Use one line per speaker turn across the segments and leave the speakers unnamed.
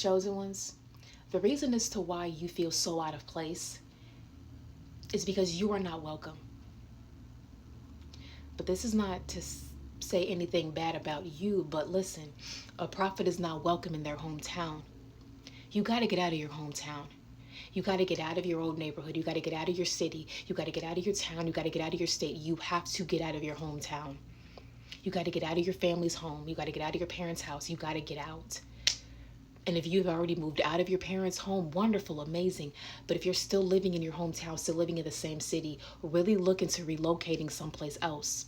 chosen ones, the reason as to why you feel so out of place is because you are not welcome. But this is not to say anything bad about you, but listen, a prophet is not welcome in their hometown. You got to get out of your hometown. You got to get out of your old neighborhood. You got to get out of your city. You got to get out of your town. You got to get out of your state. You have to get out of your hometown. You got to get out of your family's home. You got to get out of your parents' house. You got to get out. And if you've already moved out of your parents' home, wonderful, amazing. But if you're still living in your hometown, still living in the same city, really look into relocating someplace else.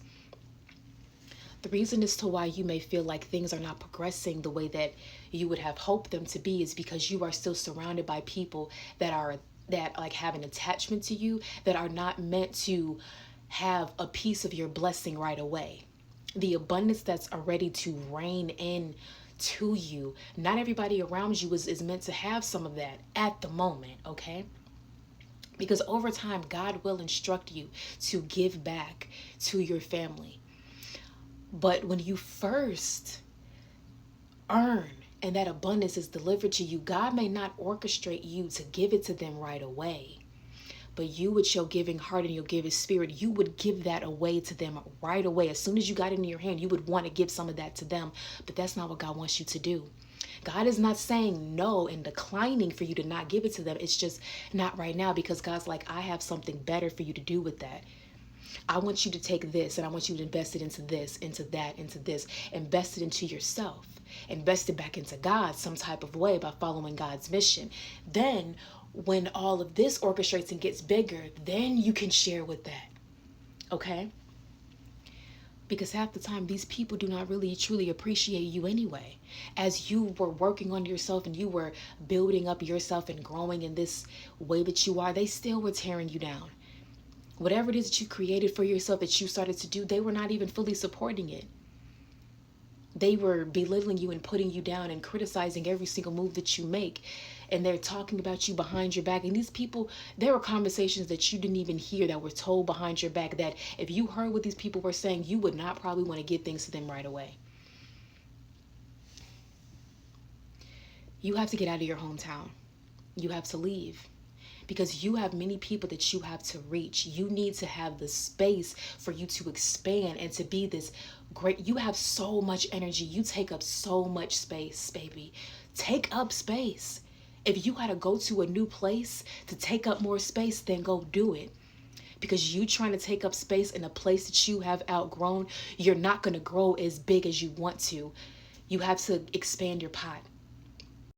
The reason as to why you may feel like things are not progressing the way that you would have hoped them to be is because you are still surrounded by people that like have an attachment to you, that are not meant to have a piece of your blessing right away. The abundance that's ready to rain in to you. Not everybody around you is meant to have some of that at the moment, okay? Because over time, God will instruct you to give back to your family. But when you first earn and that abundance is delivered to you, God may not orchestrate you to give it to them right away. But you, with your giving heart and your giving spirit, you would give that away to them right away. As soon as you got it in your hand, you would want to give some of that to them. But that's not what God wants you to do. God is not saying no and declining for you to not give it to them. It's just not right now, because God's like, I have something better for you to do with that. I want you to take this and I want you to invest it into this, into that, into this. Invest it into yourself. Invest it back into God some type of way by following God's mission. Then when all of this orchestrates and gets bigger, then you can share with that. Okay? Because half the time, these people do not really truly appreciate you anyway. As you were working on yourself and you were building up yourself and growing in this way that you are, they still were tearing you down. Whatever it is that you created for yourself that you started to do, they were not even fully supporting it. They were belittling you and putting you down and criticizing every single move that you make. And they're talking about you behind your back. And these people, there were conversations that you didn't even hear that were told behind your back, that if you heard what these people were saying, you would not probably want to give things to them right away. You have to get out of your hometown. You have to leave. Because you have many people that you have to reach. You need to have the space for you to expand and to be this great. You have so much energy. You take up so much space, baby. Take up space. If you got to go to a new place to take up more space, then go do it. Because you trying to take up space in a place that you have outgrown, you're not going to grow as big as you want to. You have to expand your pot.